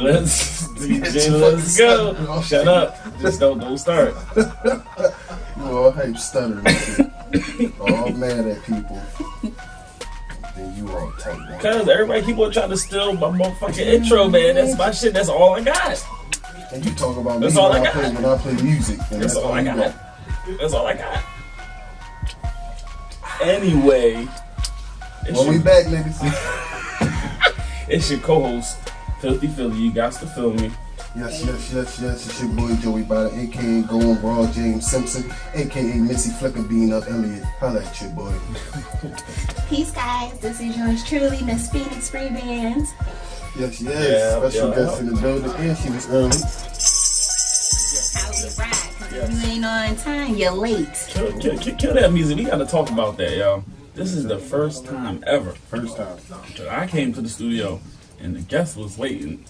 let's go. Shut up. Just don't start. You all hype stuttering. All mad at people. Then you all tight. Cause everybody keep on trying to steal my motherfucking intro, man. That's my shit. That's all I got. And you talk about that's me all when I got. when I play music. And that's all I got. That's all I got. Anyway. Well, we back, niggas. It's your co-host, Filthy Philly. You got to feel me. Yes. It's your boy Joey Biden, a.k.a. Going Raw James Simpson, a.k.a. Missy Flicker Bean Up Elliott. Holla at you, boy. Peace, guys. This is yours truly, Miss Phoenix Free Band. Yes. Special guest in the building. And she was early. I'll be right, because if you ain't on time, you're late. Kill that music. We got to talk about that, y'all. This is the first time ever. First time. I came to the studio and the guest was waiting.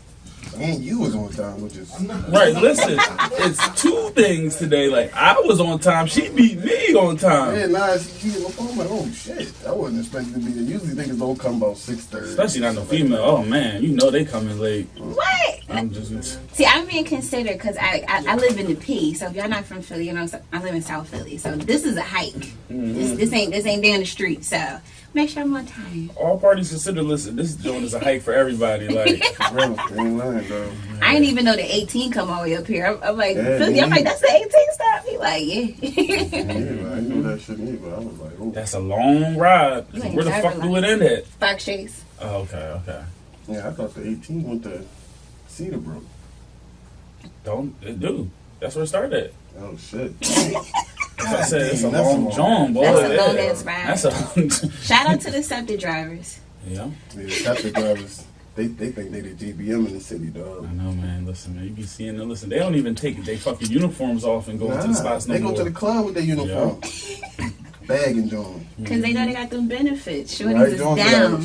And you was on time, which is... Right, listen, it's two things today. Like, I was on time, she beat me on time. Yeah, nah, she was on the phone. I'm like, oh shit, I wasn't expecting to be there. Usually niggas don't come about 6:30. Especially not no female. Oh man, you know they coming late. What? I'm just... See, I'm being considered because I live in the P. So if y'all not from Philly, you know, I live in South Philly. So this is a hike. Mm-hmm. This ain't down the street. So make sure I'm on time. All parties considered. Listen, this joint is a hike for everybody. Like, bro, ain't lying, bro. I didn't even know the 18 come all the way up here. I'm like, Philly. I'm like, that's the 18 stop. He like, yeah. I knew that shit neither. I was like, oh. That's a long ride. Where the fuck do it end at? Fox Chase. Oh, okay. Yeah, I thought the 18 went to Cedarbrook. It do. That's where it started at. Oh shit. I said it's a long John, boy. That's a long ass ride. That's a shout out to the SEPTA drivers. Yeah. The SEPTA drivers. They think they the JBM in the city, dog. I know, man. Listen, man. You be seeing them. Listen, they don't even take their fucking uniforms off and go to the spots no more. They go to the club with their uniform. Yeah. Bagging John. Because they know they got them benefits. Shorty's is down.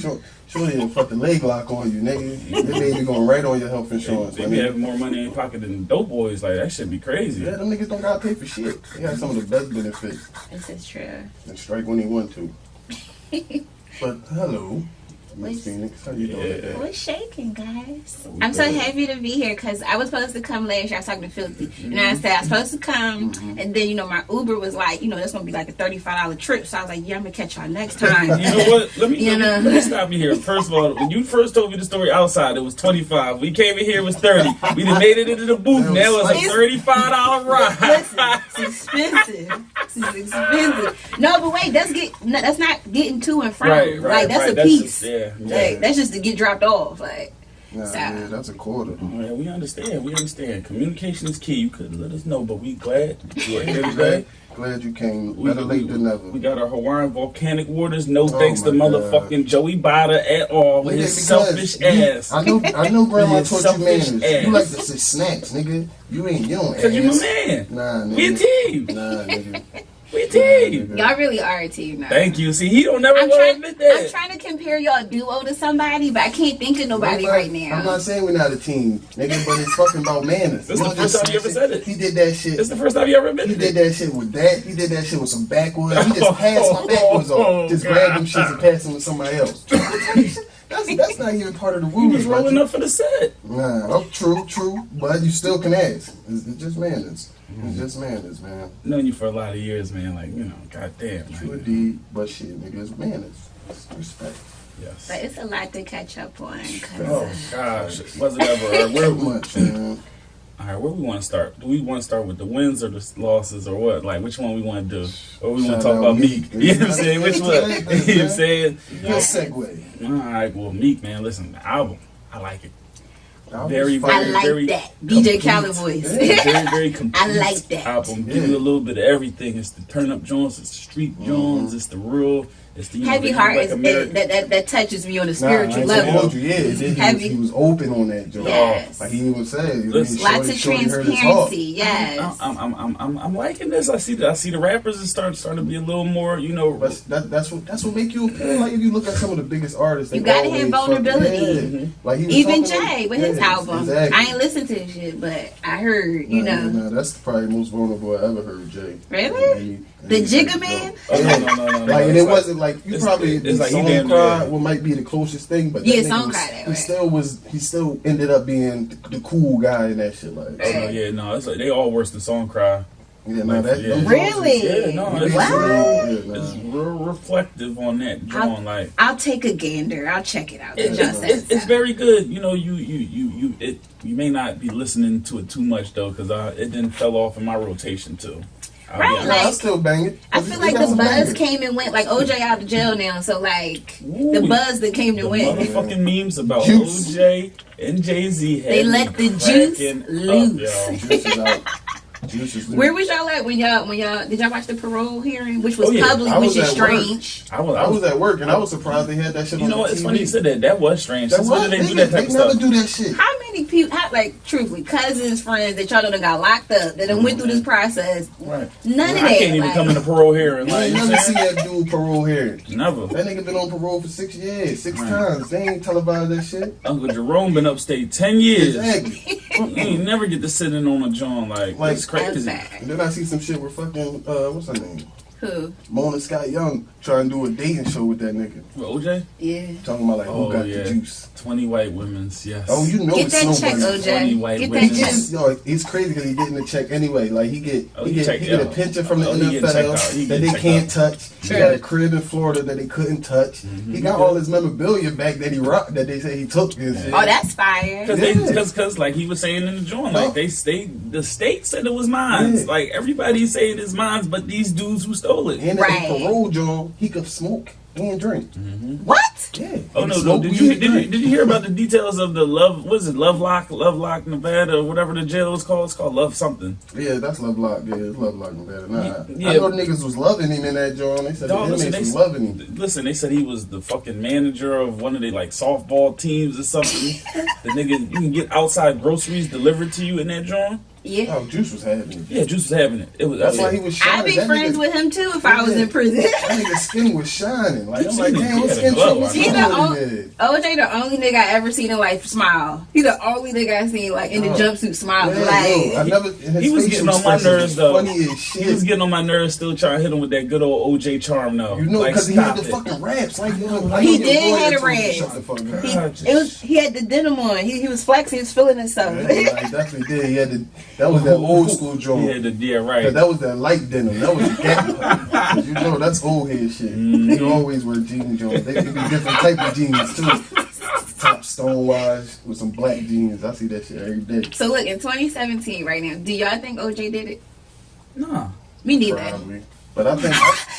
Shorty done fuck the leg lock on you, nigga. They made you going right on your health insurance. They be having more money in their pocket than dope boys. Like, that shit be crazy. Yeah, them niggas don't gotta pay for shit. They got some of the best benefits. This is true. And strike when they want to. But, hello. Miss Phoenix, how you doing today? What's shaking, guys? I'm so happy to be here because I was supposed to come last year. I was talking to Filthy. And I said I was supposed to come. And then, my Uber was like, that's going to be like a $35 trip. So I was like, yeah, I'm going to catch y'all next time. You know what? Let me stop you here. First of all, when you first told me the story outside, it was $25. We came in here, it was $30. We done made it into the booth. Now it's a $35 ride. Listen, it's expensive. It's expensive. No, but wait, that's not getting to and from. Right, like, that's right. a piece. Yeah. Like, that's just to get dropped off. Like, yeah, that's a quarter. Yeah, we understand. Communication is key. You could let us know, but we glad you are here today. Glad you came. Better late than never. We got our Hawaiian volcanic waters. No thanks to motherfucking Joey Bada at all with his selfish ass. I know Grandma taught you manners. You like to say snacks, nigga. You don't ass. Cause you my man. Nah, nigga. We a team. Nah, nigga. We a team. Y'all really are a team now. Thank you. See, he don't never want to admit that. I'm trying to compare y'all duo to somebody, but I can't think of nobody right now. I'm not saying we're not a team, nigga, but it's fucking about manners. This is the first time you ever said it. He did that shit. This is the first time you ever admitted it. He did that shit with that. He did that shit with some backwoods. He just passed my backwoods off. Just grabbed them shits and passed them to somebody else. That's not even part of the rules. He was rolling up for the set. Nah, true, but you still can ask. It's just manners. It's just manners, man. Known you for a lot of years, man. Like, goddamn. True indeed, but shit, nigga, it's manners. It's respect. Yes. But it's a lot to catch up on. Oh gosh, was it ever? Where much, man? All right, where we want to start? Do we want to start with the wins or the losses or what? Like, which one we want to do? Or we want to talk about Meek? You know what I'm saying? Which one? You know what I'm saying? Good segue. All right, well, Meek, man, listen, the album, I like it. Very that DJ Khaled voice. Very complete. I like that album. Give you a little bit of everything. It's the turn up Jones, it's the street Jones, it's the real, it's the Heavy Heart. That touches me on a spiritual level. He was open on that joke. Yes. Like he even said, lots of transparency. Yes. I'm liking this. I see the rappers is starting to be a little more, But that's what make you appeal. Like if you look at some of the biggest artists, you gotta have vulnerability. Like even Jay with his album. Exactly. I ain't listened to this shit, but I heard, Nah, that's probably the most vulnerable I ever heard Jay. Really? The Jigga Man? Oh, no. Like, and It's it wasn't like you probably it's like he Song damn Cry, near- what might be the closest thing, but Yeah, that nigga Song was, Cry that way. he still ended up being the cool guy in that shit. Like, Oh, no, yeah, no, it's like they all worse than Song Cry. yeah, no, that Yeah. them Really? Yeah, no, it's What? It's real reflective on that drawing. Like I'll take a gander. I'll check it out. it's very good. You know, you may not be listening to it too much though, because it then fell off in my rotation too. I'll be Right, honest. like- I still bang it. I feel like the buzz came and went. Like OJ out of jail now, so like the Ooh, buzz that came the and went. motherfucking memes about Juice. OJ and Jay-Z. They let the juice loose. Juice is out. Juice is Where was y'all at when y'all did y'all watch the parole hearing, which was Oh, yeah. public, I which was is at work. strange. I I was at work and I was surprised they had that shit You on know what? the It's TV. funny you said that. That was strange. That Since was, when did they do nigga, that type they of never stuff? do that shit. How many people, like truthfully, cousins, friends that y'all done got locked up, that done went through this process? Right. None of I that. can't even like, come in the parole hearing. You Like, ain't you never see saying? that dude parole here. Never. That nigga been on parole for 6 years, six Right. times. They ain't televised that shit. Uncle Jerome been upstate 10 years. Exactly. You ain't never get to sit in on a joint like it's crazy. That's And bad. then I see some shit with fucking what's her name? Who? Mona Scott Young trying to do a dating show with that nigga. With OJ? Yeah. Talking about like Oh, who got yeah. the juice. 20 white women's, yes. Oh, you know Get it's that check, nobody. OJ. 20 white Get women. that check. Yo, it's crazy because he getting the check anyway. Like he get Oh, he he get checked he get a out. pension from the Oh, he getting checked out. He NFL that getting they checked can't out. touch. He got a crib in Florida that they couldn't touch. He got all his memorabilia back that he rocked that they say he took and shit. Oh, that's fire. Cause like he was saying in the joint, like the state said it was mine. Yeah. Like everybody's saying it's mine, but these dudes who stole it. And Right. at the parole joint, he could smoke and drink. What? Yeah. Oh He no! could smoke Did weed you and drink. hear about the details of the Lovelock, Nevada, or whatever the jail is called? It's called Love something. Yeah, that's Lovelock. Yeah, it's Lovelock Nevada. Nah, Yeah. I know the niggas was loving him in that joint. They said Dog, the listen, inmates was loving him. Listen, they said he was the fucking manager of one of the like softball teams or something. The nigga, you can get outside groceries delivered to you in that joint. Yeah. Oh, Juice was having it. Yeah, Juice was having it. It was That's why he was shining. I'd be That friends nigga- with him too if I was Yeah. in prison. That nigga's skin was shining. Like, I'm like, damn, what He had a skin glow, tone was I He know. the on only, his head? OJ the only nigga I ever seen in life smile. He the only nigga I seen like in the Oh. jumpsuit smile. Yeah, like yo, I never. His he was facial getting on my expressions nerves was though. Funny as He was shit. getting on my nerves, still trying to hit him with that good old OJ charm though. You know, like, because he had stop the it. fucking raps. Like, yo, He your did boy have the told you to raps. shut the fuck up. he, God, it was he had the denim on. He was flexing. He was feeling himself. Yeah, like, definitely did. He had the. That was that old school joint. Yeah, right. Cause that was that light denim. That was gap. You know, that's old head shit. They always wear jean joints. They could be different type of jeans too. Top stonewise with some black jeans. I see that shit every day. So look, in 2017 right now, do y'all think OJ did it? Nah. Me neither. Probably. But I think.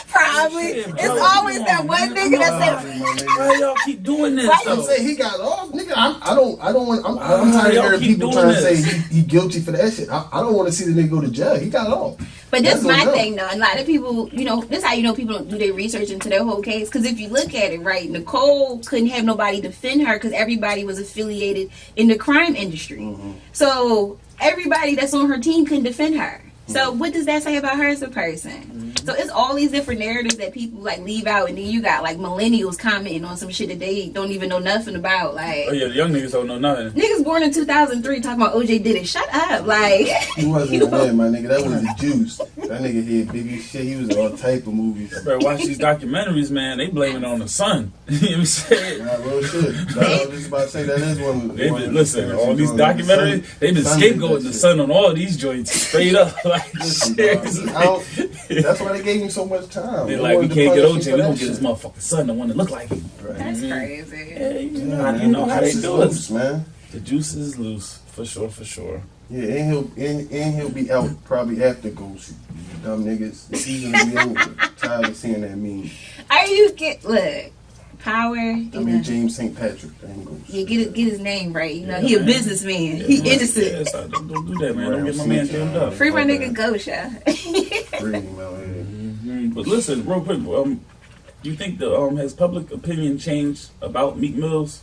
Probably. Shit, bro. It's always that one nigga that said. Why y'all keep doing this? Why I'm though? saying he got off, nigga. I don't want. I'm tired of y'all hearing keep people doing trying to this. say he guilty for that shit. I don't want to see the nigga go to jail. He got off. But this That's is my no joke. thing though. A lot of people, you know, this is how you know people don't do their research into their whole case. Because if you look at it, right, Nicole couldn't have nobody defend her because everybody was affiliated in the crime industry. Mm-hmm. So everybody that's on her team couldn't defend her. So what does that say about her as a person? So it's all these different narratives that people like leave out, and then you got like millennials commenting on some shit that they don't even know nothing about. Like Oh yeah, the young niggas don't know nothing. niggas born in 2003 talking about OJ did it. Shut up, like He wasn't in there, my nigga. That was the juice. That nigga had biggie shit. He was in all type of movies. Better watch these documentaries, man. They blame it on the sun. You know what I'm saying? Nah, real shit. I was just about to say that is one. They one been, of listen, the all these things on the documentaries, sun. they've been Sun did scapegoating that the shit. sun on all these joints straight up. Like, Listen, dog, seriously. that's why they gave him so much time. They're They like, we wanted to can't get punish OJ. him We for gonna that get this shit. motherfucking son, the one that look like him. Right. that's Mhm. crazy. Yeah, you Yeah, know, man, you know how they juice is do loose, it. man. The juice is loose, for sure, for sure. Yeah, and he'll be out probably after Ghost. You dumb niggas. The season will be over. Tired of seeing that meme. Are you get look power? You I mean know, James St. Patrick. That ain't Ghost. you get his name right. You know, Yeah, he a man. businessman. Yeah, He man. innocent. Yeah, so don't do that, man. Don't get my man jammed up. Free my Okay. nigga Gosha. Free him out here. But listen, real quick, do you think the has public opinion changed about Meek Mills?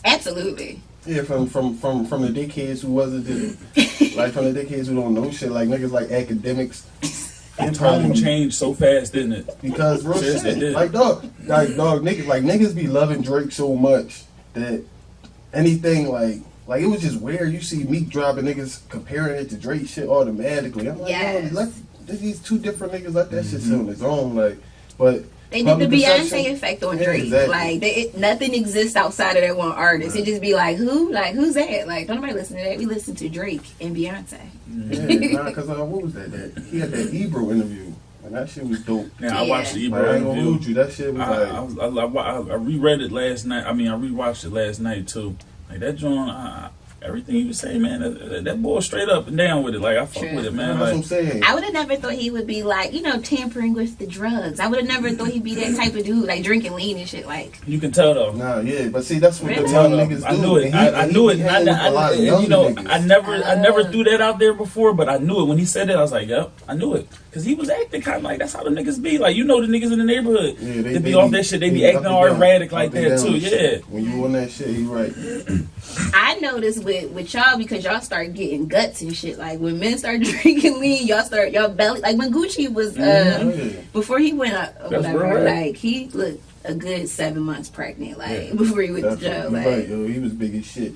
Absolutely. Yeah, from the dickheads who wasn't like from the dickheads who don't know shit, like niggas like academics. The tone changed so fast, didn't it? Because real Seriously, it shit, did. like dog, niggas be loving Drake so much that anything like it was just weird. You see Meek dropping niggas comparing it to Drake shit automatically. I'm like, Yes. yo, these two different niggas let that shit sit on its own, like, but. They did the public Beyonce perception- effect on Yeah, Drake. exactly. Like, nothing exists outside of that one artist. It just be like, who? Like, who's that? Like, don't nobody listen to that. We listen to Drake and Beyonce. Yeah, because what was that? He had that Ebro interview, and that shit was dope. Now I watched the Like, I Ebro ain't gonna interview. hold you. That shit was I reread it last night. I mean, I rewatched it last night too. Like that joint, everything he was saying, man, that boy straight up and down with it. Like I fuck True. with it, That's man. what I'm Like, saying. I would have never thought he would be like, tampering with the drugs. I would have never thought he'd be that type of dude, like drinking lean and shit. Like, you can tell though. Nah, yeah, but see, that's what Really? the young niggas do. I knew it. And I knew it. he hang with a lot of young niggas. I never threw that out there before, but I knew it when he said it. I was like, yep, I knew it, because he was acting kind of like that's how the niggas be. Like, the niggas in the neighborhood, Yeah, they be off that shit. They be acting all erratic like that too. Yeah. When you on that shit, you right. I noticed with y'all, because y'all start getting guts and shit. Like, when men start drinking lean, y'all belly. Like, when Gucci was, before he went up, or That's whatever, right. like, he looked a good 7 months pregnant, like, before he went to jail. You Like, right, yo, he was big as shit.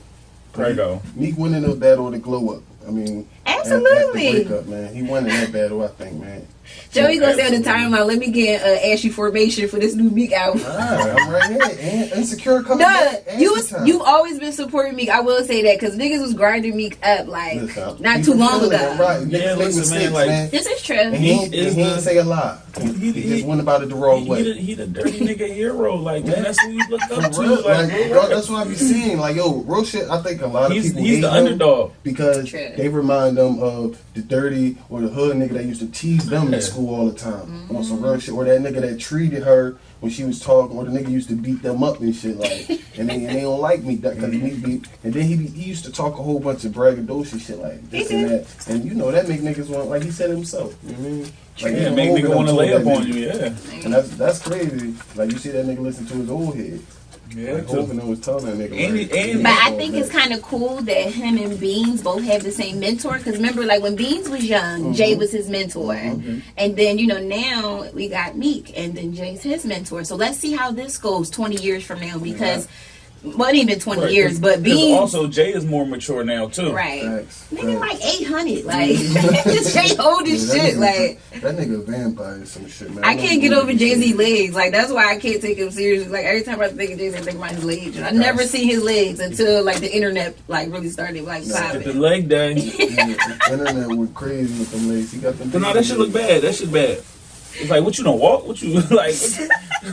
Right though. Meek went in that battle to glow up. I mean, Absolutely. At the breakup, man. He won in that battle, I think, man. Joey gonna say all the time, let me get Ashy Formation for this new Meek album. I'm right here. And Insecure coming No, back. you've always been supporting Meek. I will say that, because niggas was grinding Meek up like Listen, not he too was long feeling ago. it, right. Yeah, Niggas make listen, man, mistakes, like- man. This is true. And he didn't say a lot. He just went about it the wrong way. He the dirty nigga hero. Like, man, that's who you look up to. For real, Like, like, bro, that's what I be seeing. Like, yo, real shit. I think a lot of people he's hate the him underdog. because True. they remind them of the dirty or the hood nigga that used to tease them in school all the time on some real shit, or that nigga that treated her when she was talking, or the nigga used to beat them up and shit, like, and they don't like me because he beat. And then he used to talk a whole bunch of braggadocious shit like this and that, and that make niggas want, like he said himself. You know what I mean? Like, Yeah, he make over nigga them want to told lay up that on nigga. you. Yeah. And that's crazy. Like, you see that nigga listen to his old head. Yeah. Like, Hogan was telling that nigga. And- But I think it's kind of cool that him and Beans both have the same mentor. Because remember, like, when Beans was young, Jay was his mentor. And then, now we got Meek, and then Jay's his mentor. So let's see how this goes 20 years from now, because, well, it ain't been 20 years, but 'cause Beans... also Jay is more mature now too. Right. Facts. Nigga like 800. Like, Jay old as that shit. nigga- Like... that nigga a vampire or some shit, man. I can't get over Jay-Z legs. Like, that's why I can't take him seriously. Like, every time I think of Jay-Z, I think about his legs. And I never seen his legs until, like, the internet, like, really started, like, Get the popping. leg day. The internet went crazy with them legs. He got them. But no, that shit look bad. That shit bad. It's like, what you don't walk? What you like?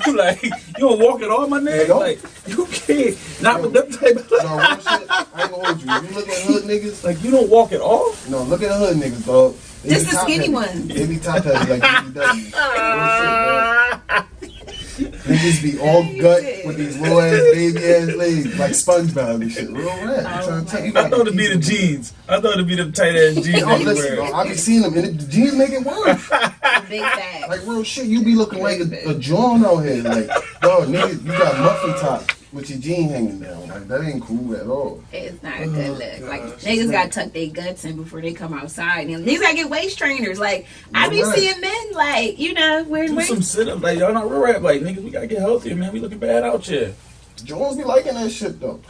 Like, you don't walk at all, my nigga? Nope. Like, you can't. Not with them type of. No, real shit. I ain't gonna hold you. If you look at hood niggas, Like, you don't walk at all? no, look at the hood niggas, dog. They Just be the top skinny heavy. ones. They be top heavy like BBW. Niggas be all gut with these little ass baby ass legs like SpongeBob and shit. Real rap. I'm trying to tell you. I thought it'd be the jeans. I thought it'd be them tight ass jeans Oh, that you listen, wear. I be seeing them, and the jeans make it worse. Big fact. Like real shit, you be looking like a John out here. Like, dog, nigga, you got muffin top with your jean hanging down. Like, that ain't cool at all. It's not a good look. Like, niggas gotta tuck their guts in before they come outside. And niggas gotta get waist trainers. Like, I be You're right. seeing men, like, wearing Do waist. some sit up. Like, y'all not real rap. Like, niggas, we gotta get healthier, man. We looking bad out here. Jones be liking that shit though.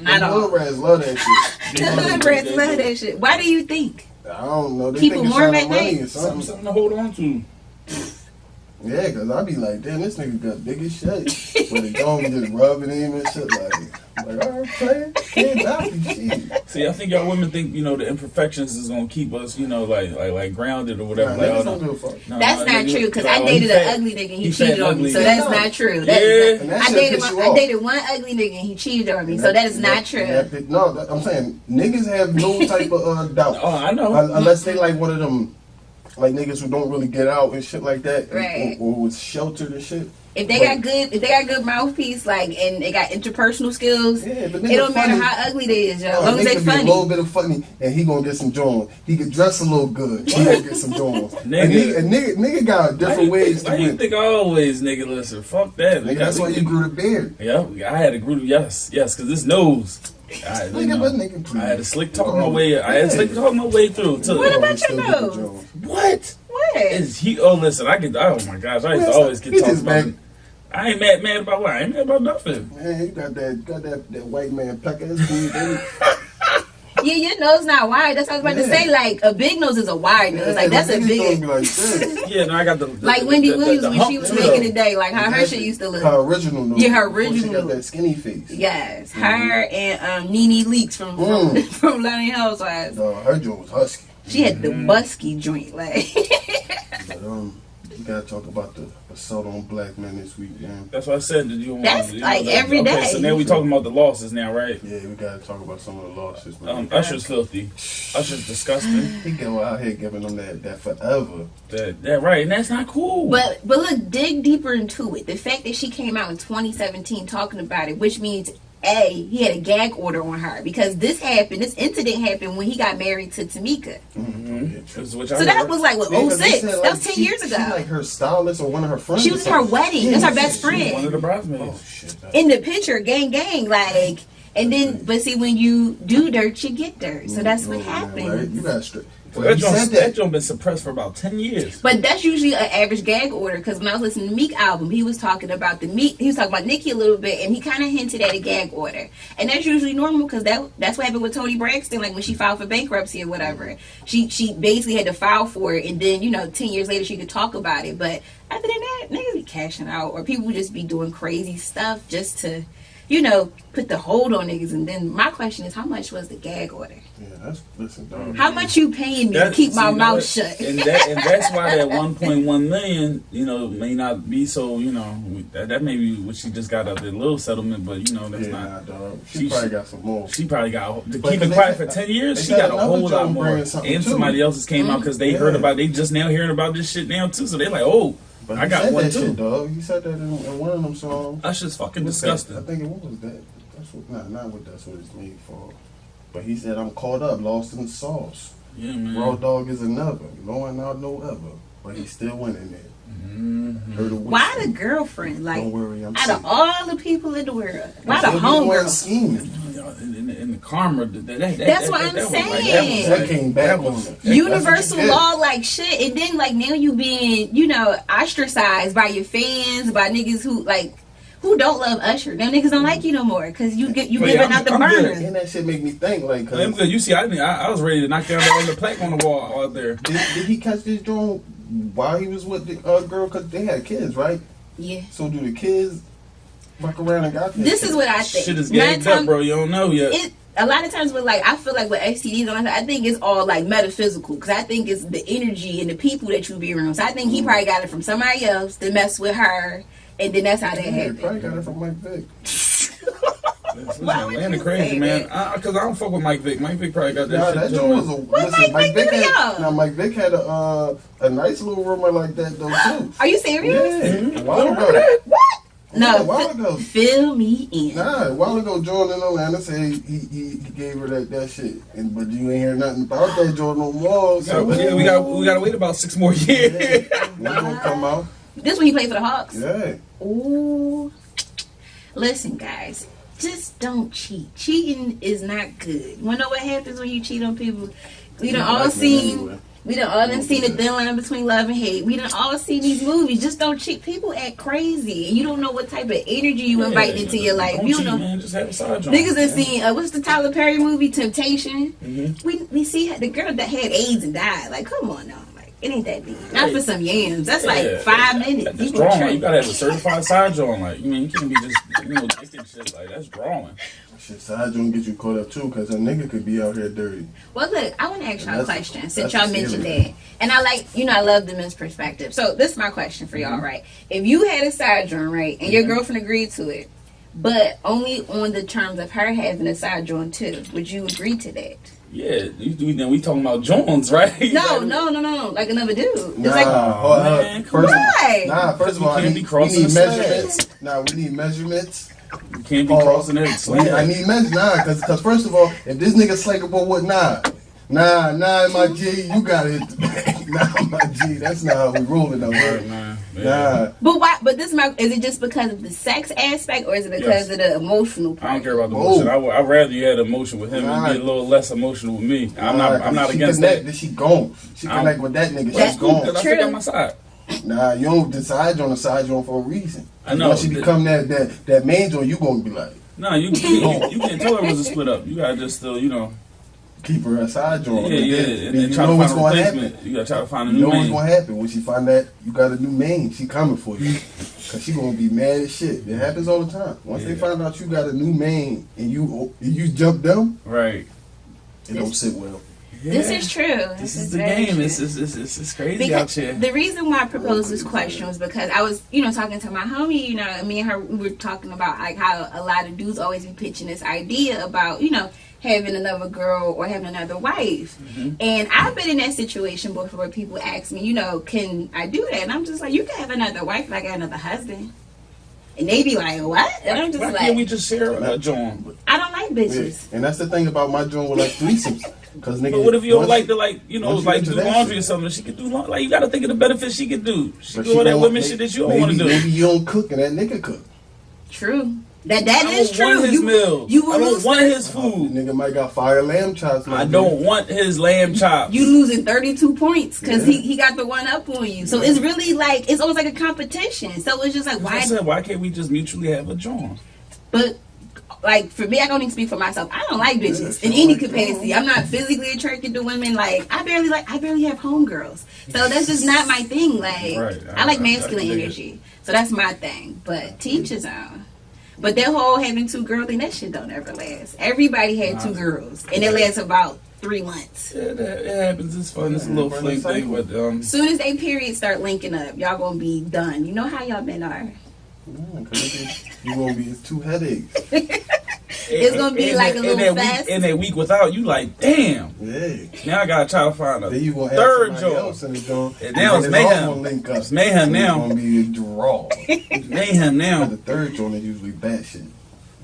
Not all. Hood rats love that shit. The hood rats love that shit. Why do you think? I don't know. They People think it's warm trying at to money night. or something. Something to hold on to. Yeah, cause I be like, damn, this nigga got big as shit. But the Jones just rubbing him and shit like. I'm like, all right, player, can't knock you, shit. See, I think y'all women think, the imperfections is gonna keep us, like grounded or whatever. Nah, Like, niggas oh, don't no. give a fuck. No, That's no, not nigga, true, because like, I oh, dated he an fat. ugly nigga and he He cheated fat on ugly. me. So that's not true. That Yeah. is And not, that I shit dated piss you I off. dated one ugly nigga and he cheated on me. So that is not true. No, I'm saying niggas have no type of doubt. Oh, I know. Unless they like one of them, like niggas who don't really get out and shit like that, Right. or was sheltered and shit. If they got good mouthpiece, like, and they got interpersonal skills, Yeah, but it nigga don't matter funny. how ugly they is, yo. As Oh, long as they nigga be a funny. little bit of funny, and he gonna get some Jones. He could dress a little good. He gonna get some Jones. Nigga. Nigga got different ways to Why you win. think I always, nigga, listen, fuck that. Nigga, that's why you grew the beard. Yeah, I had to grew, yes, because this nose. Nigga, but nigga, please. I had to slick talk my way. I had to slick talk my way through. To, What about Still your get the nose? Jones. What? What? Is he? Oh, listen, I get. Oh my gosh, I used to always get He talked just about. mad. I ain't mad about what? I ain't mad about nothing. Man, you got that white man pecker ass dude, baby. Yeah, your nose not wide. That's what I was about to say. Like a big nose is a wide nose. Like that's a big. Like this. Yeah, no, I got the Like Wendy Williams when she was hump, making it day. Like how her shit used to look. Her original nose. Yeah, her Before original. She got that skinny face. Yes, her and Nene Leakes from Lonely Housewives. No, her joint was husky. She had the busky joint, like. But we gotta talk about the assault on black men this week, man. That's what I said. Did you want? That's like every day. So now we talking about the losses now, right? Yeah, we gotta talk about some of the losses, man. Usher's filthy. Usher's disgusting. He go out here giving them that forever. That right, and that's not cool. But look, dig deeper into it. The fact that she came out in 2017 talking about it, which means he had a gag order on her because this incident happened when he got married to Tamika. Mm-hmm. So that was like what, 06? Like, that was 10 years ago. She like her stylist or one of her friends. She was her wedding. That's her best friend. One of the bridesmaids. Oh shit. In the picture, gang, like, and then, but see, when you do dirt, you get dirt. So that's what happens. Right? You got straight. That joint been suppressed for about 10 years. But that's usually an average gag order because when I was listening to Meek album, he was talking about Nicki a little bit, and he kind of hinted at a gag order, and that's usually normal because that's what happened with Toni Braxton, like when she filed for bankruptcy or whatever. She basically had to file for it, and then 10 years later she could talk about it. But other than that, niggas be cashing out, or people would just be doing crazy stuff just to, put the hold on niggas. And then my question is, how much was the gag order? Yeah, listen, dog. How much you paying me to keep my mouth shut? And that's why that 1.1 million, may not be so, that may be what she just got out there, little settlement, but that's not. Dog. She probably got some more. She probably got to keep it quiet for 10 years. She got a whole lot more, and somebody else's came out because they heard about. They just now hearing about this shit now too, so they're like, oh. But I got one that too. Shit, dog. He said that in one of them songs. That's just fucking disgusting. I think it was that. That's what not what that's what it's made for. But he said I'm caught up, lost in the sauce. Yeah, man. Raw dog is another. No one out, no ever. But he still went in there. Mm-hmm. Why the girlfriend? Like, don't worry, I'm out safe. of all the people in the world, why the homegirl? Scheming. In the karma, that's what I'm saying. That came back on universal law, like shit, and then like now you being, ostracized by your fans, by niggas who don't love Usher. Them niggas don't like you no more because you giving out the burner. And that shit make me think like. I'm good. You see, I was ready to knock down the plaque on the wall out there. Did he catch this joint while he was with the girl? Because they had kids, right? Yeah. So do the kids fuck around and got this is what I think. Shit is gagged up, bro. You don't know yet. A lot of times, I feel like with STDs, I think it's all like metaphysical because I think it's the energy and the people that you be around. So I think he probably got it from somebody else to mess with her, and then that's how that happened. He probably got it from Mike Vick. Man, crazy man. Because I don't fuck with Mike Vick. Mike Vick probably got that shit. That joint was Mike Vick had. Mike Vick had a nice little rumor like that though too. Are you serious? Yeah, a while ago. What? No, a while ago. Fill me in. Nah, a while ago, Jordan in Atlanta said he gave her that shit, but you ain't hear nothing about that Jordan no more. So we gotta wait about 6 more years. Yeah, gonna come out. This when he played for the Hawks. Yeah. Ooh. Listen, guys, just don't cheat. Cheating is not good. You wanna know what happens when you cheat on people? We done all seen. We done all seen the thin line between love and hate. We done all seen these movies. Just don't cheat. People act crazy, and you don't know what type of energy you inviting into your life. You don't know. Man, just have a side job. Niggas have seen what's the Tyler Perry movie, Temptation? Mm-hmm. We see the girl that had AIDS and died. Like, come on now. Like, it ain't that deep. Not for some yams. That's like 5 minutes. That's drawing. You gotta have a certified side job. Like, you can't be just addicted shit. Like, that's drawing. Shit, side joint get you caught up too, because a nigga could be out here dirty. Well, look, I want to ask y'all a question since y'all mentioned that. And I love the men's perspective. So this is my question for y'all, right? If you had a side joint, right, and your girlfriend agreed to it, but only on the terms of her having a side joint too, would you agree to that? Yeah, we talking about Jones, right? No, like another dude. Man, first of all, we need measurements. We need measurements. You can't be crossing it. I need measurements, because first of all, if this nigga slackable with my G, you got it. Nah, my G, that's not how we rolling over here. Nah. But why? But is it just because of the sex aspect, or is it because of the emotional part? I don't care about the emotion. I'd rather you had emotion with him and be a little less emotional with me. I'm not against that. She gone. She connect with that nigga. She's gone. Because I still got my side. Nah, you don't decide on the side joint for a reason. I know. Once you become that main joint, you gonna be like. No, you can't tell her it was a split up. You gotta just still, keep her side joint. Yeah, and then try to find a replacement. You gotta try to find a new You know what's man. gonna happen when she find that you got a new main. She coming for you, cause she gonna be mad as shit. It happens all the time. Once they find out you got a new main and you jump them, Right. it don't sit well. Yeah. This is true. This is the very game. true. It's crazy Because out here. the reason why I proposed this question was because I was, talking to my homie, and me and her, we were talking about like how a lot of dudes always be pitching this idea about, having another girl or having another wife. Mm-hmm. And I've been in that situation before where people ask me, can I do that? And I'm just like, you can have another wife if I got another husband. And they be like, what? And I'm just Why like, can't we just share a joint? I don't like bitches. Yeah. And that's the thing about my joint with like threesomes. Cause nigga, But what if you don't once like to once do you get to that laundry shit. or something? She could do laundry. Like, you got to think of the benefits she could do. She But do all that don't- women shit that you don't want to do. Maybe you don't cook and that nigga cook. True. That I is don't true. want his meals. You will I don't lose want the- his food. Nigga might got fire lamb chops. I don't want his lamb chops. You losing 32 points because Yeah. he got the one up on you. So it's really like, it's almost like a competition. So it's just like, That's what I said, why can't we just mutually have a joint? But like for me, I don't even speak for myself. I don't like bitches Yeah, in she any don't like capacity. them. I'm not physically attracted to women. Like I barely have homegirls. So that's just not my thing. Like Right. I like I masculine dig it. energy. So that's my thing. But teach his own. But that whole having two girls thing, that shit don't ever last. Everybody had two girls, and it lasts about 3 months. Yeah, it happens. It's fun. It's a little Run fling the thing, cycle. but Soon as they periods start linking up, y'all gonna be done. You know how y'all men are. You gonna be two headaches. It's gonna be like a little fast. And that week without you, like, damn. Yeah. Now I gotta try to find Then a you gonna have third somebody joint. else in the joint. And now it's then all mayhem. gonna link up. It's mayhem So now. It's gonna be a draw. Mayhem But now. the third joint is usually bad shit.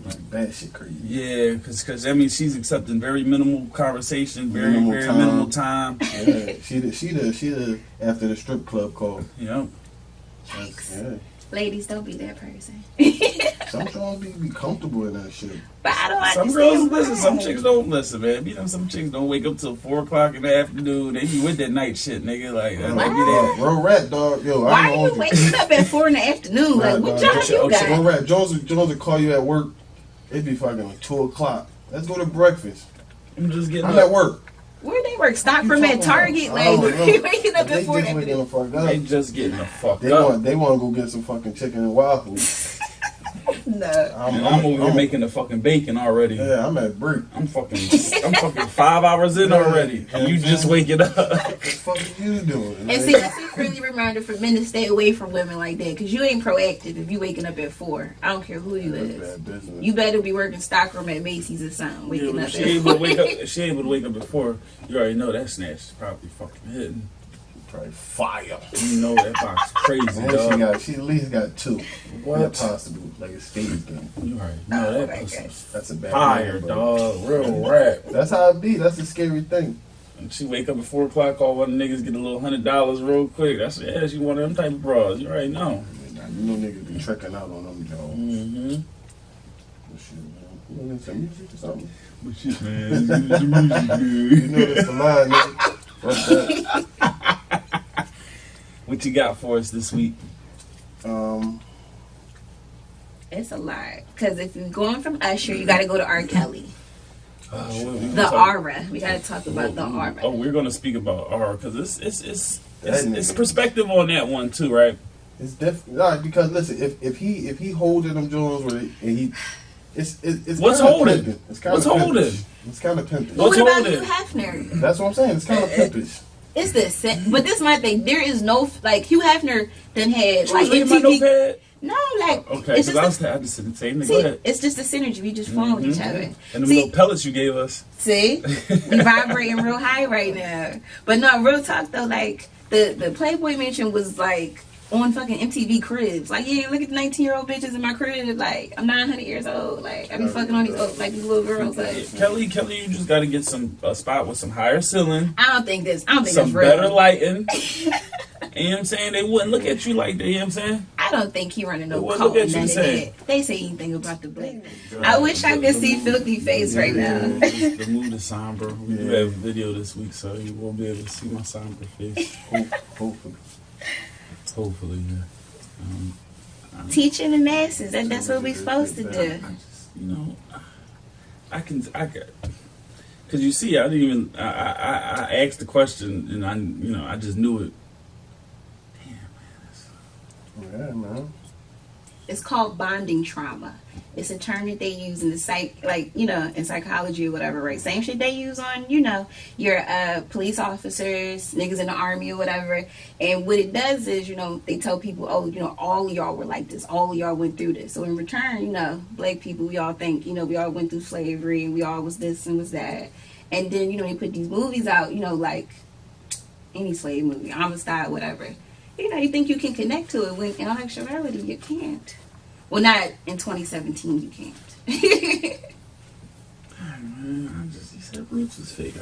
Like bad shit crazy. Yeah, because I mean she's accepting very minimal conversation, very Minimal minimal time. time. Yeah. She the after the strip club call. You know, Yeah. Ladies, don't be that person. Some joints be comfortable in that shit. But I don't some understand girls listen, why. some chicks don't listen, man. You know, some chicks don't wake up till 4 o'clock in the afternoon. They be with that night shit, nigga. Like that might be that. Real rap, dog. Yo, Why I are don't you know. waking up at 4 in the afternoon? Like, what job you Real got? rap. Jones will call you at work. It'd be fucking like 2 o'clock. Let's go to breakfast. I'm just getting I'm up. at work. Where they work? Stockroom You at talking Target? about? Like, I don't where know. you waking up They at 4 in just the waking afternoon? the fuck They up. just getting the fuck They up. want to go get some fucking chicken and waffles. No. And I'm over here making the fucking bacon already. Yeah, I'm at break. I'm fucking 5 hours in already. And you just waking up. What the fuck are you doing? And see, that's a friendly reminder for men to stay away from women like that. Because you ain't proactive if you waking up at 4. I don't care who you That's is. bad business. You better be working stockroom at Macy's or something. Yeah, Waking but up if at she ain't 4. able to wake up. If she ain't able to wake up before, you already know that snatch is probably fucking hitting. Probably fire. You know that box crazy, And dog. she at least got 2. What? Yeah, possible. Like a stage game. You already know Oh that my pussy. gosh. That's a bad Fire, number, bro. dog. Real rap. That's how it be. That's a scary thing. And she wake up at 4 o'clock, all one niggas get a little $100 real quick. That's she one of them type of bras. You already know. You know niggas be tricking out on them, Joe. Mm-hmm. Shit, man. You know some music or something? But shit, man. You know that's the line, nigga. Fuck that. What you got for us this week? It's a lot. Because if you're going from Usher, you got to go to R. Kelly. The talk- aura. We got to talk about the aura. Oh, we're gonna speak about R because it's That nigga. perspective on that one too, right? It's different. Nah, because listen, if he holding them Jones where it's What's kinda holding? pimping. It's kind What's of holding? It's kind of pimping. What's What about holding? Hugh Hefner? That's what I'm saying. It's kind of pimpish. It's the but this is my thing. There is no like Hugh Hefner then had You like was reading my MTV. notepad? No, like Okay, it's because just I just said the same thing. see, Go ahead. it's just a synergy. We just flowing with each other. And the See, little pellets you gave us. see, we vibrating real high right now. But no, real talk though. Like the Playboy Mansion was like on fucking MTV Cribs. Like yeah, look at the 19-year-old bitches in my crib. Like I'm 900 years old. Like I be fucking on these like these little girls. Like Kelly, you just got to get a spot with some higher ceiling, I don't think that's some real. better lighting. You know what I'm saying? They wouldn't look at you like that. You know what I'm saying? I don't think he running no Well, cult. look at None you of saying. that. They say anything about the black. I wish I could see Filthy Face right now. The mood is somber. We do have a video this week, so you won't be able to see my somber face. Hopefully. Hopefully, yeah. Teaching the masses, that's what we supposed to do. I just, you know, I can. Because you see, I didn't even. I asked the question, and I just knew it. Damn, man. Yeah, man. It's called bonding trauma. It's a term that they use in the in psychology or whatever, right? Same shit they use on, your police officers, niggas in the army or whatever. And what it does is, they tell people, oh, all of y'all were like this. All of y'all went through this. So in return, black people, we all think, we all went through slavery and we all was this and was that. And then, they put these movies out, like any slave movie, Amistad, whatever. You think you can connect to it when in all actuality you can't. Well, not in 2017 you can't. Man, he said Roots is fake.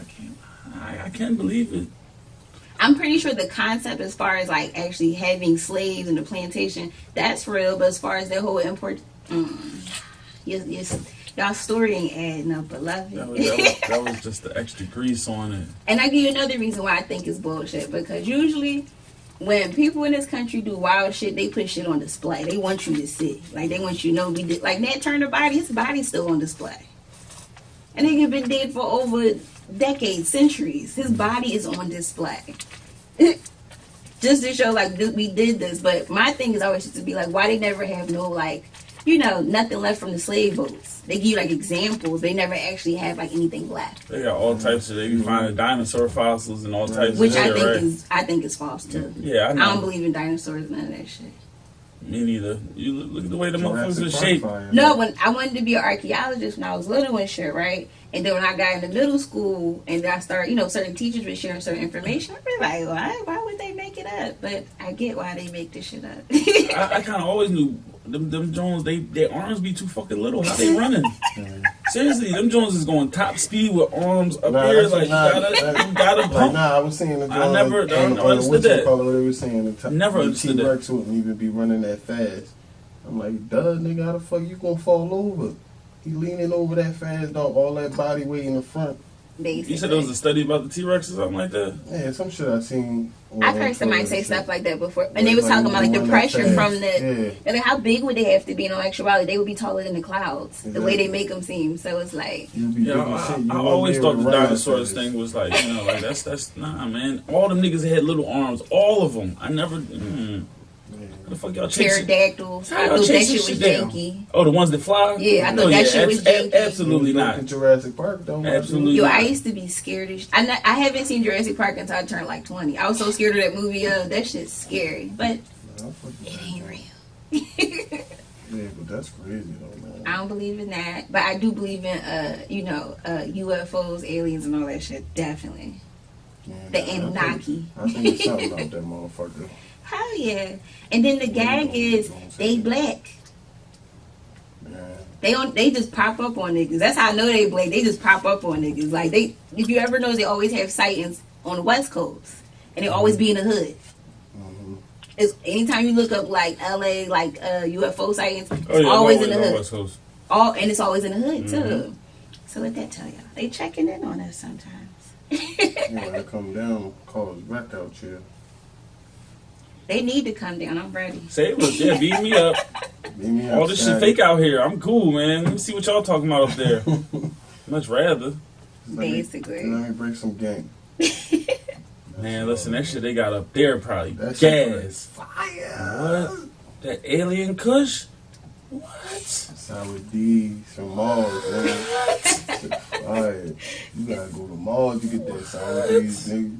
I can't believe it. I'm pretty sure the concept as far as like actually having slaves in the plantation, that's real. But as far as the whole import, y'all story ain't adding up, but love it. That was just the extra grease on it. And I give you another reason why I think it's bullshit, because usually when people in this country do wild shit, they put shit on display. They want you to see. Like, they want you to know we did. Like, Nat Turner body, his body's still on display. And he been dead for over decades, centuries. His body is on display. Just to show, like, we did this. But my thing is always just to be like, why they never have no, like, nothing left from the slave boats. They give you, like, examples. They never actually have, like, anything left. They got all types of, they be finding dinosaur fossils and all types Which of shit, I think is false, too. Yeah, I know. I don't believe in dinosaurs, none of that shit. Me neither. You look at the way the motherfuckers are shaped. No, when I wanted to be an archaeologist when I was little and shit, right? And then when I got into middle school and then I started, certain teachers were sharing certain information, I was like, why would they make it up? But I get why they make this shit up. I kind of always knew them Jones, their arms be too fucking little. How they running? Seriously, them Jones is going top speed with arms up here. Like, you gotta pump. I was seeing the Jones. I never understood that. What they were saying. Never understood that. T-Rex wouldn't even be running that fast. I'm like, duh, nigga, how the fuck you gonna fall over? He leaning over that fast, dog, all that body weight in the front. Basically. You said there was a study about the T-Rex or something like that? Yeah, some shit I seen. I've heard somebody say stuff like that before. And they was talking about, like, the pressure from the... Yeah. Like, how big would they have to be in actuality? They would be taller than the clouds. Exactly. The way they make them seem. So it's like... I always thought the dinosaurs thing was like, like, that's... Nah, man. All them niggas had little arms. All of them. I never... What the fuck y'all chasing? Pterodactyls. I thought that shit was janky. Oh, the ones that fly? Yeah, I thought that shit was janky. Absolutely not. In Jurassic Park, don't absolutely. Yo, I used to be scared of. I haven't seen Jurassic Park until I turned like 20. I was so scared of that movie. That shit's scary, but it ain't real. Yeah, but that's crazy though, man. I don't believe in that, but I do believe in UFOs, aliens, and all that shit. Definitely. Yeah, the Anunnaki. I think there's something about that motherfucker. Hell yeah. And then the gag is they black. Yeah. They just pop up on niggas. That's how I know they black. They just pop up on niggas. Like, if you ever notice, they always have sightings on the West Coast. And they always be in the hood. Mm-hmm. It's anytime you look up like LA, like UFO sightings, it's always in the hood. West Coast. And it's always in the hood too. So let that tell y'all. They checking in on us sometimes. When they come down, call us back out here. They need to come down. I'm ready. Say it was, yeah, beat me up. All this shit fake out here. I'm cool, man. Let me see what y'all talking about up there. Much rather. Basically. Let me break some game. Man, listen, that shit they got up there probably that gas. Fire. What? That alien Kush? What? Sour D, some Mars, man. Fire. You gotta go to Mars to get that Sour D's, nigga.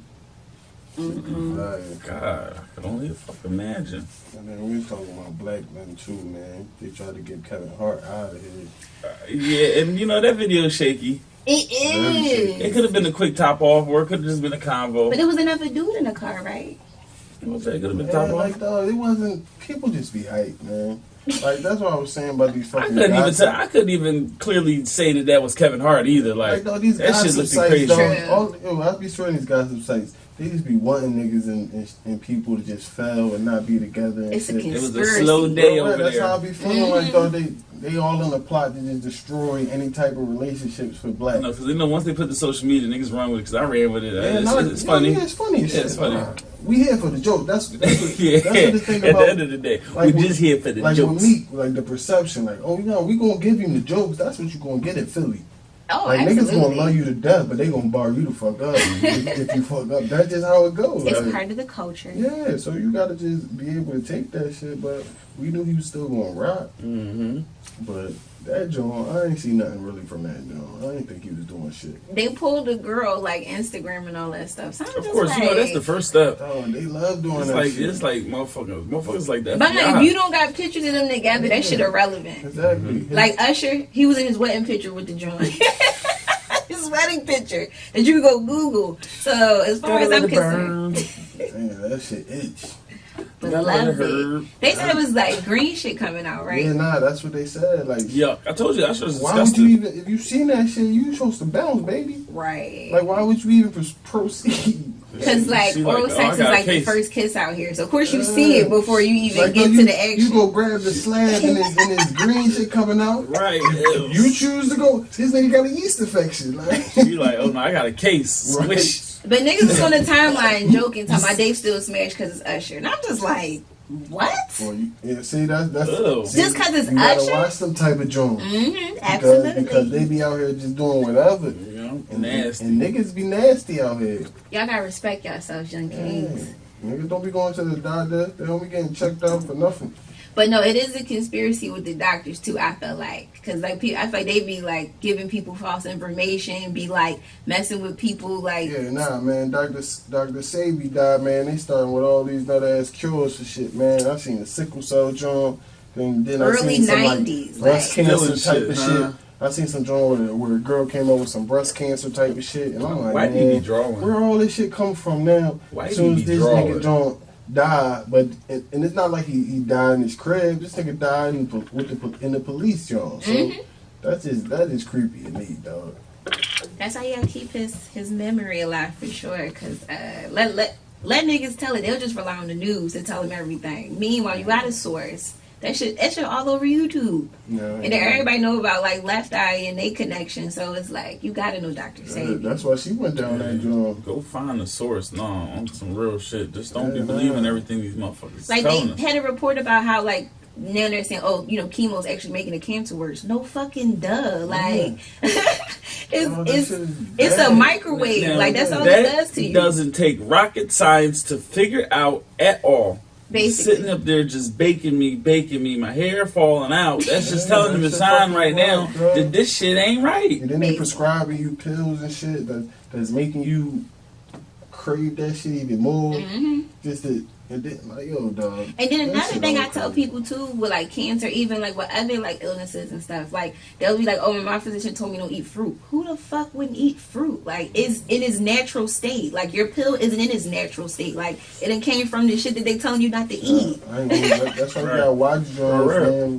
God, I can only fucking imagine. And then we was talking about black men too, man. They tried to get Kevin Hart out of here. Yeah, and that video is shaky. It is. It could have been a quick top off, or it could have just been a convo. But it was another dude in the car, right? It could have been top off. Like, dog, it wasn't. People just be hyped, man. Like, that's what I was saying about these fucking I couldn't even clearly say that was Kevin Hart either. Like dog, these that shit looked crazy. I be sure these gossip sites, they just be wanting niggas and people to just fail and not be together. And it's shit. A conspiracy. It was a slow day over that's there. That's how I be feeling. Like, dog, they all in a plot to just destroy any type of relationships for black. No, because once they put the social media, niggas run with it. Because I ran with it. It's funny. Yeah, it's funny. Yeah, it's funny. We here for the joke. That's what the thing about. At the end of the day, like, we just here for the jokes. Like with Meek, like the perception, like, oh, we gonna give him the jokes. That's what you gonna get in Philly. Oh, like absolutely. niggas gonna love you to death, but they gonna bar you the fuck up if you fuck up. That's just how it goes. It's like, part of the culture. yeah, so you gotta just be able to take that shit. But we knew he was still gonna rock. Mm-hmm. But that joint, I ain't see nothing really from that joint. I didn't think he was doing shit. They pulled a girl like Instagram and all that stuff. So I'm Of just course, like, you know that's the first step. Oh, and they love doing It's that like shit. it's like motherfuckers like that. But like, if you don't got pictures of them together, that shit irrelevant. Exactly. Like Usher, he was in his wedding picture with the joint. His wedding picture that you can go Google. So as far as I'm concerned, Damn, that shit itch. but love it. They said it was like green shit coming out, right? Yeah, nah, that's what they said. Like, Yeah, I told you that shit was why would disgusting. you even, if you seen that shit, you supposed to bounce, baby. Right. Like, why would you even proceed? Because like She oral oh, sex I is got a like the case. first kiss out here. So of course you see it before you even Like, get you, to the action. You go grab the slab and it's green shit coming out. Right. You choose to go. This nigga got a yeast infection. Like, You like, oh no, I got a case. Right. Swish. But niggas is on the timeline joking, talking about they still smashed because it's Usher. And I'm just like, what? well, yeah, see, that's Ew. see, Just 'cause it's you gotta Usher? watch some type of joint. Mm-hmm, absolutely. Because they be out here just doing whatever. You know, And, nasty. and niggas be nasty out here. Y'all gotta respect yourselves, young kings. Niggas don't be going to the doctor. They don't be getting checked out for nothing. But no, it is a conspiracy with the doctors too. I feel like because like I feel like they be like giving people false information, be like messing with people. Like Yeah, nah, man. Dr. Sabi died, man. They starting with all these nut ass cures for shit, man. I seen the sickle cell joint. Then I Early seen some 90s, like breast like- cancer Villain type shit, of huh? shit. I seen some joint where a girl came up with some breast cancer type of shit, and I'm like, Why do you be man, drawing? where all this shit come from now? Why As do you soon be as this drawing? nigga joint died, but and it's not like he died in his crib. This nigga died in the police joint. So Mm-hmm. that is creepy to me, dog. that's how you gotta keep his memory alive for sure. Cause let niggas tell it. They'll just rely on the news to tell them everything. Meanwhile, you got a source. That shit all over YouTube. Yeah, And then everybody know about like Left Eye and they connection. So it's like you gotta know Dr. Sabi. That's why she went down that joint. Go find the source. No, on some real shit. Just don't be Yeah, believing nah. everything these motherfuckers Like telling they us. had a report about how like now they're saying, oh, you know, chemo's actually making the cancer worse. No fucking duh. Like Oh, that it's shit is it's a bad. microwave. Now, Like that's all that it does to you. doesn't take rocket science to figure out at all. Basically. Sitting up there just baking me, my hair falling out. That's just telling them a that shit sign fucking right now wild, bro. that this shit ain't right. And then they prescribing you pills and shit that's making you crave that shit even more. Mm-hmm. Just to, and then, like, yo, dog. And then that another shit thing all I tell crazy. people too with like cancer, even like with other like illnesses and stuff, like they'll be like, "Oh, my physician told me don't eat fruit." Who the fuck wouldn't eat fruit? Like, it's in its natural state. Like your pill isn't in its natural state. Like it done came from the shit that they telling you not to eat. I ain't gonna, that's why you Right. gotta watch Jones, Right. man.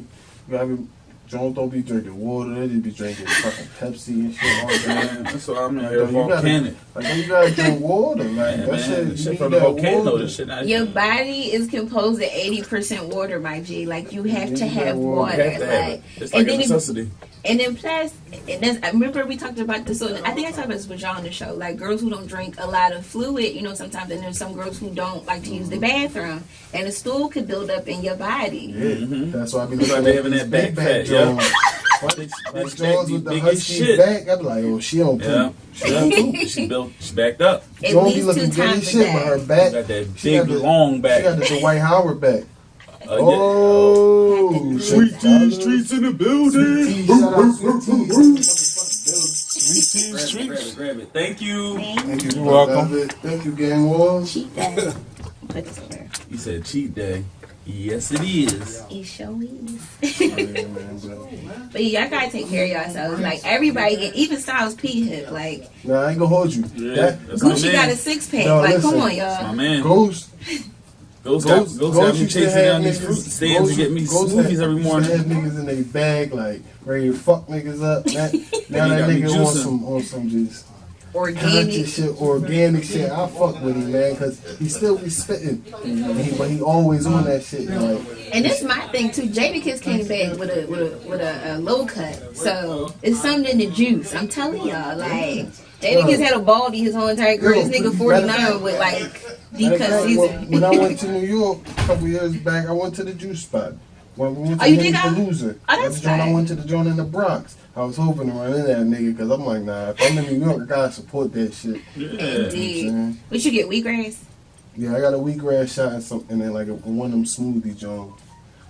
You gotta be, Jones don't be drinking water. They just be drinking fucking Pepsi and shit all day. Man, that's why I'm in Like, here you gotta- volcanic. Like, you gotta drink water. Like, Man, that shit, man, you shit need from the that volcano. water. This shit not Your body is composed of 80% water, my G. Like you have to You have have water. You have to have Like, it. It's and like a then necessity. And then plus, and that's, I remember we talked about this. So I think I talked about this with John on the show. Like girls who don't drink a lot of fluid, you know, sometimes, and there's some girls who don't like to use the bathroom, and the stool could build up in your body. Yeah, that's why I be That's looking why they at having these that big back fat, yeah. Jones. This These back Jones be with the big as husky shit. back, I be like, oh, she don't Yeah, poop. she backed up. At Jones be least looking 2 good times as a shit, but her day. back, She got that she big got the- long she back. got the Dwight Howard back. Yeah. Oh, Sweet tea streets in the building. Sweet tea, shout out Sweet tea. Grab it, grab it. Thank you. Thank you, You're welcome. brother. Thank you, Gang Wars. Cheat day. Put this over there. You said cheat day. Yes, it is. It sure is. Yeah, man, bro. But yeah, y'all gotta take care of yourselves. Like everybody, even Styles P hip. Like Nah, I ain't gonna hold you. Yeah, That that's my Gucci man. got a 6-pack. No, like listen. come on, My y'all. man. Ghost Ghost got me used to chasing have down these niggas- fruit stands and get me Ghost smoothies had- every used to morning. have niggas in their bag, like ready to fuck niggas up. Now He that got me nigga juicing. on some just Organic. conscious shit, organic shit. I fuck with him, man, because he still be spitting, but he always on that shit. Like, And that's my thing too. Jadakiss came back with a low cut, so it's something in the juice. I'm telling y'all, like Jadakiss had a baldy his whole entire career. This nigga 49 with like D matter of cut fact, season. when I went to New York a couple years back, I went to the juice spot. When we went Oh, to you did go? Palooza. Oh, that's the joint I fine. went to the joint in the Bronx. I was hoping to run into that nigga because I'm like, nah, if I'm in New York, I gotta support that shit. Yeah. Indeed. What you get, wheatgrass? Yeah, I got a wheatgrass shot and then like one of them smoothie joints.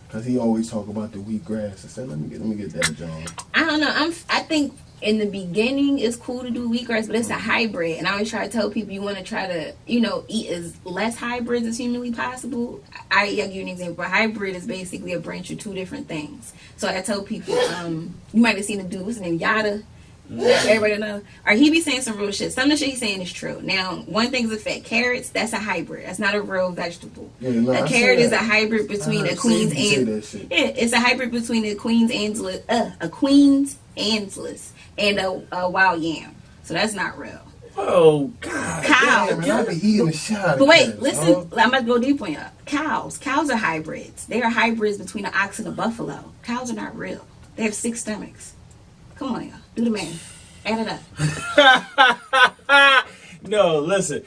Cause he always talk about the wheatgrass. I said, let me get that joint. I don't know. I think in the beginning it's cool to do wheatgrass, but it's a hybrid. And I always try to tell people you want to try to, eat as less hybrids as humanly possible. I'll give you an example. A hybrid is basically a branch of two different things. So I tell people, you might have seen the dude, what's his name, Yada. Everybody know. Or he be saying some real shit. Some of the shit he's saying is true. Now, one thing's a fact. Carrots, that's a hybrid. That's not a real vegetable. Yeah, no, a carrot is a hybrid between a queen's and it's a hybrid between a queen's antlers, and a wild yam. So that's not real. Oh God. Cow. Damn, man, I be eating a shot. But wait, listen. I'm about to go deep on you. Cows are hybrids. They are hybrids between an ox and a buffalo. Cows are not real. They have 6 stomachs. Come on, y'all. Do the math. Add it up. No, listen.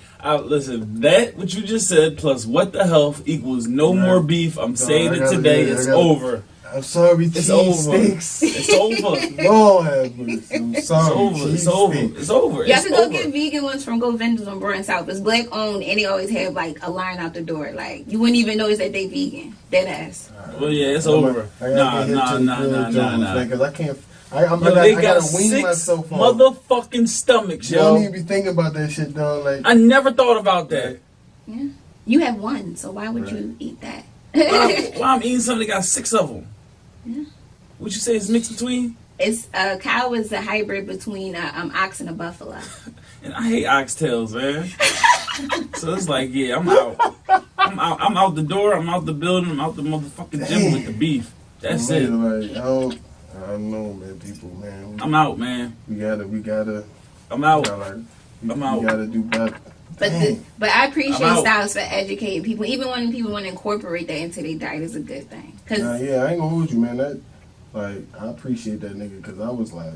That what you just said plus what the health equals no more beef. I'm saying it today. It's over. I'm sorry, It's cheese over. sticks. It's over. Lord have mercy. I'm sorry. It's over. It's over. Y'all It's can go over. get vegan ones from Go Vendors on Broad and South. It's black owned and they always have like a line out the door. Like you wouldn't even notice that they vegan. Dead ass. Well, yeah, it's over. Nah. Because I can't. I Yo, gotta got wean 6 myself off. motherfucking stomachs, You don't yo. even be thinking about that shit, dog. Like, I never thought about that. Yeah. You have one, so why would you eat that? Why I'm eating something that got 6 of them? Yeah. What you say is mixed between? It's a cow is a hybrid between a ox and a buffalo. And I hate oxtails, man. So it's like, yeah, I'm out. I'm out the door. I'm out the building. I'm out the motherfucking gym with the beef. That's it. Like, I don't know, man. People, man. I'm out, man. We gotta. I'm out. We I'm out. gotta do better. But I appreciate I'm out. Styles for educating people. Even when people want to incorporate that into their diet is a good thing. Cause Yeah, I ain't gonna hold you, man. That, like, I appreciate that nigga because I was like,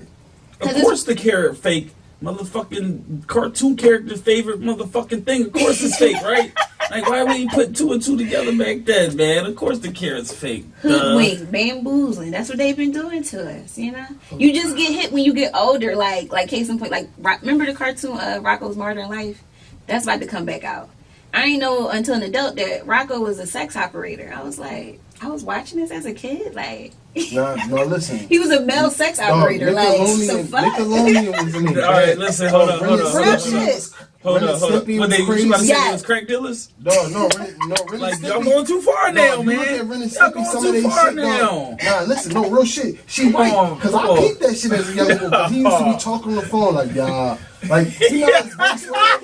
Of course the carrot fake. Motherfucking cartoon character favorite motherfucking thing. Of course it's fake, right? Like, why we ain't put 2 and 2 together back then, man? Of course the carrot's fake. hoodwink, bamboozling. That's what they've been doing to us, you know? You just get hit when you get older. Like case in point, like, remember the cartoon Rocco's Modern Life? That's about to come back out. I didn't know until an adult that Rocco was a sex operator. I was like, I was watching this as a kid. Like, no, listen. he was a male sex operator. Like, so fuck. Nickelodeon was in it. All right, listen, hold on. Real shit. Hold up. What they, you about to say Yes. it was crack dealers? No, Ren Like, and y'all Stimpy. going too far now, man. Look at Ren and Y'all Stimpy, going some of too they far shit, now. dog. Nah, listen, no, real shit. She Come right. on, Because come I on. peeped that shit as a young boy. 'Cause he used to be talking on the phone like, y'all. Like, you know, his voice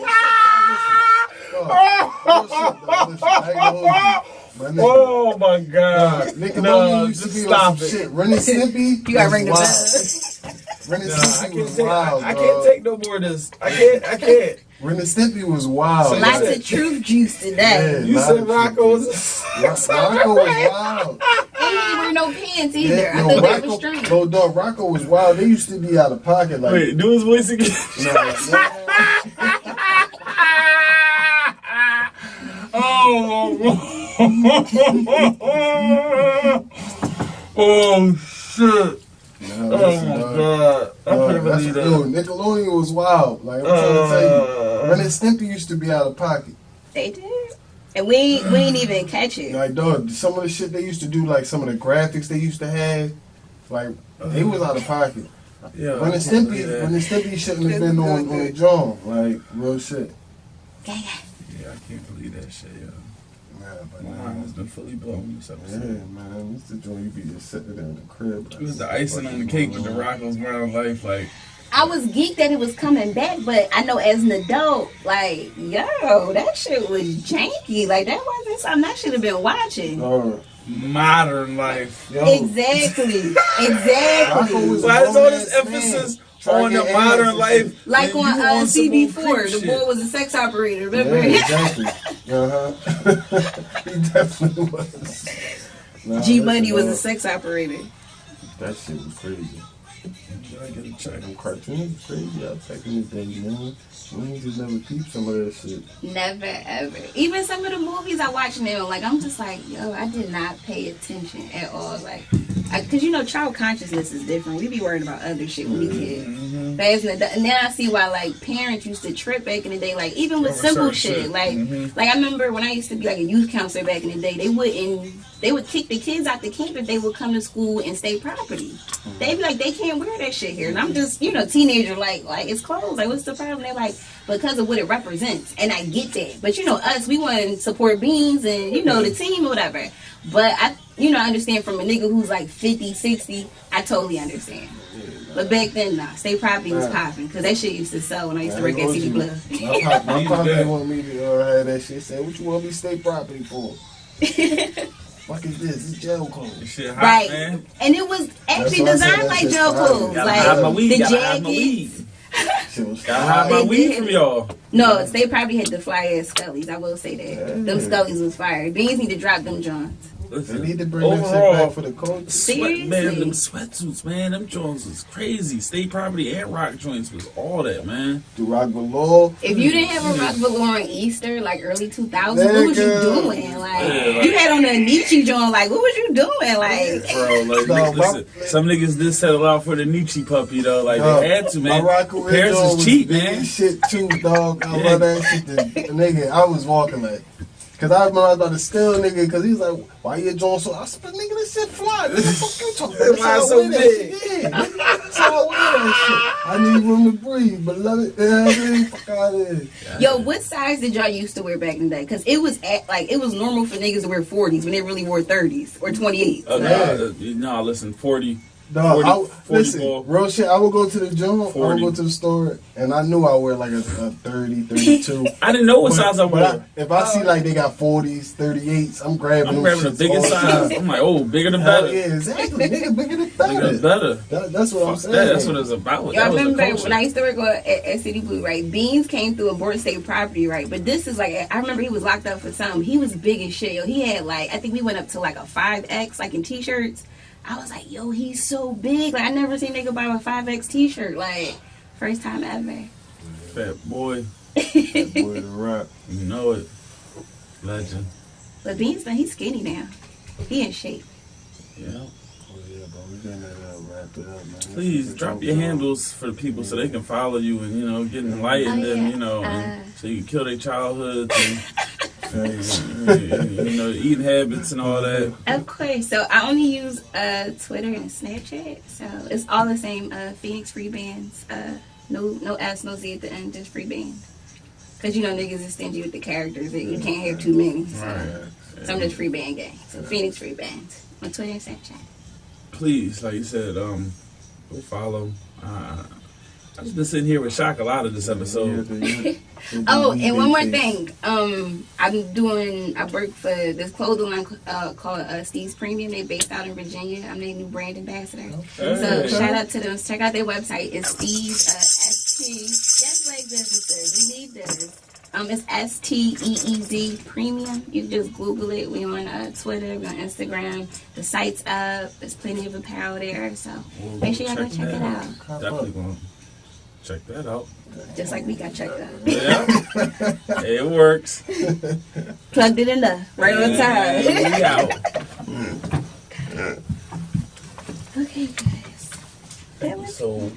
Oh my God! Nickelodeon used to be on some shit. Ren and Stimpy. You gotta ring the bell. Ren and Nah, Stimpy was wild. I can't take no more of this. I can't. Ren and Stimpy was wild. Lots of truth juice today. You said Rocco's. Rocco was wild. And he didn't wear no pants either. Yeah, I thought that was strange. no, dog, Rocco was wild. They used to be out of pocket. Like, Wait, do his voice again. Oh shit! Oh my God! I can't believe that. Yo, Nickelodeon was wild. Like, I'm trying to tell you, Ren and Stimpy used to be out of pocket. They did. And we ain't even catch it. Like, dog, some of the shit they used to do, like some of the graphics they used to have, like, they was out of pocket. Yeah, Ren and Stimpy shouldn't have been on the John. Like, real shit. Yeah, I can't believe that shit, yo. Nah, but My mind has been fully blown this yeah, episode. man, this the joint you be just sitting there in the crib. It was the icing on the cake with the Rocco's Modern Life, like. I was geeked that it was coming back, but I know as an adult, like, yo, that shit was janky. Like, that wasn't something I should have been watching. Modern Life. Yo, Exactly. Rocco was Why a is all this grown-ass emphasis man. Trying on to the get modern ass life? Like when on you some CB4, creep the shit? boy was a sex operator, Yeah, remember? exactly. He definitely was. Nah, G Money was a listen, sex operator. That shit was crazy. I get a check. Them cartoons crazy out back in the day, man. We ain't just never peep some of that shit. Never ever. Even some of the movies I watch now, like I'm just like, yo, I did not pay attention at all. Like, cause you know, child consciousness is different. We be worried about other shit when we kids. And then I see why like parents used to trip back in the day, like even with simple shit. Like I remember when I used to be like a youth counselor back in the day, they would kick the kids out the camp if they would come to school and state property. They'd be like, they can't wear that shit here. And I'm just, you know, teenager, like it's clothes. Like, what's the problem? They're like, because of what it represents. And I get that. But, you know, us, we want to support Beans and, you know, the team or whatever. But, I understand from a nigga who's like 50, 60, I totally understand. But back then, nah, state property was popping. Because that shit used to sell when I used to work at City Blood. My pop didn't want me to have that shit. Said, what you want me state property for? Fuck is this? It's jail clothes. This shit hot, Right. man. And it was actually designed like jail clothes. Gotta hide my Like, weed. the Gotta hide my jackets. weed. Shit was Gotta hide my They weed did. from y'all. No, they probably had the fly ass Scullies. I will say that. Yeah. Them Scullies was fire. Beans need to drop them Johns. They Listen, need to bring that shit overall, back for the culture. Seriously? man, them sweatsuits, man, them joints was crazy. State property and rock joints was all that, man. Do rock below. If you didn't have a rock velour on Easter, like early 2000s, what was you doing? Like, Yeah, you had on a Nietzsche joint, like, what was you doing? Like, Bro, like, No, listen, some niggas did settle out for the Nietzsche puppy, though. Like, Dog, they had to, man. My rock Paris is cheap, man. Shit too, dog. I Yeah. love that shit. Nigga, I was walking like. Cause I remember I was about to steal a nigga, cause he was like, "Why you doing so?" I said, "Nigga, this shit fly. What the fuck you talking about? Why That's so how I wear that big? shit. Yeah, that's how I wear that shit. I need room to breathe, beloved. Yeah, fuck out of here." yo, what size did y'all used to wear back in the day? Because it was it was normal for niggas to wear 40s when they really wore 30s or 28s. Nah, listen, 40. Dog, 40 listen, ball. real shit. I would go to the gym, I would 40. go to the store, and I knew I would wear like a 30, 32. I didn't know what size I wore. But if I see like they got 40s, 38s, I'm grabbing I'm them grabbing the shits biggest all the size. time. I'm like, oh, bigger than Hell better. yeah, exactly. Nigga, bigger than Bigger than better. better. That's what I'm Fuck saying. that. That's what it's about. Y'all That was the remember culture. when I used to work at City Blue, right? Beans came through Abort State Property, right? But this is like, I remember he was locked up for something. He was big as shit, yo. He had like, I think we went up to like a 5X, like in t-shirts. I was like, yo, he's so big. Like, I never seen a nigga buy a 5X t-shirt. Like, first time ever. Fat boy. That boy, the rock. You know it. Legend. But Beans, he's skinny now. He in shape. Yeah. Oh yeah, bro, we gonna wrap it up, man. Please drop your handles for the people so they can follow you and, you know, get enlightened Oh, and, yeah. you know, so you can kill their childhoods and you know, eating habits and all that. Of course. So I only use Twitter and Snapchat. So it's all the same. Phoenix Free Bands. No S, no Z at the end, just free band. Cause you know niggas is stingy with the characters. You can't have too many. So I'm just free band gang. So Phoenix Free Bands on Twitter and Snapchat. Please, like you said, go follow. I've just been sitting here with Shock a lot of this episode. Oh, and one more thing. I work for this clothing line called Steve's Premium. They based out in Virginia. I'm their new brand ambassador. So shout out to them. Check out their website. It's Steve's ST. Just like businesses. We need this. It's STEEZ Premium. You can just Google it. We on Twitter, we on Instagram. The site's up. There's plenty of apparel there. So make sure y'all go check it out. Definitely gonna check that out. Just like we got checked out. Yeah, it works. Plugged it in there. Right on time. And we out. Okay, guys. That was So.